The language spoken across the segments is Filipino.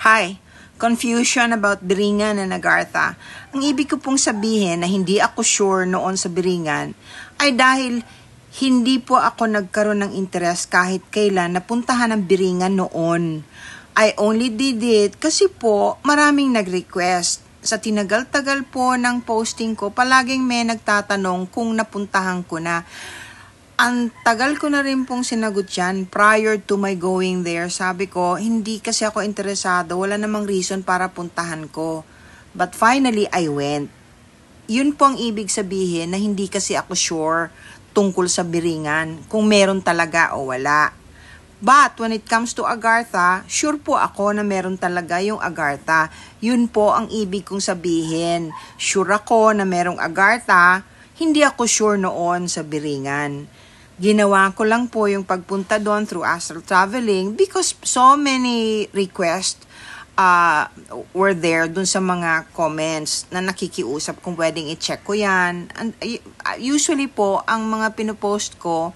Hi, confusion about Biringan and Agartha. Ang ibig ko pong sabihin na hindi ako sure noon sa Biringan ay dahil hindi po ako nagkaroon ng interest kahit kailan napuntahan ang Biringan noon. I only did it kasi po maraming nag-request. Sa tinagal-tagal po ng posting ko, palaging may nagtatanong kung napuntahan ko na. Ang tagal ko na rin pong sinagot yan prior to my going there. Sabi ko, hindi kasi ako interesado. Wala namang reason para puntahan ko. But finally, I went. Yun po ang ibig sabihin na hindi kasi ako sure tungkol sa Biringan. Kung meron talaga o wala. But when it comes to Agartha, sure po ako na meron talaga yung Agartha. Yun po ang ibig kong sabihin. Sure ako na merong Agartha. Hindi ako sure noon sa Biringan. Ginawa ko lang po yung pagpunta doon through astral traveling because so many requests were there doon sa mga comments na nakikiusap kung pwedeng i-check ko yan. And usually po, ang mga pinopost ko,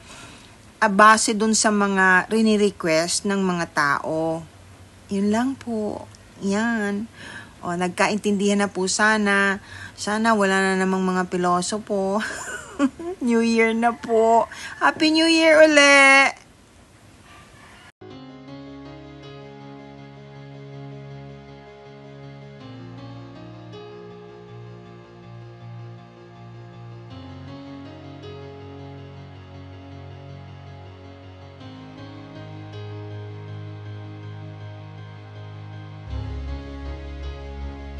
base doon sa mga rini-request ng mga tao. Yun lang po. Yan. O, nagkaintindihan na po sana. Sana wala na namang mga pilosopo. New Year na po. Happy New Year ulit!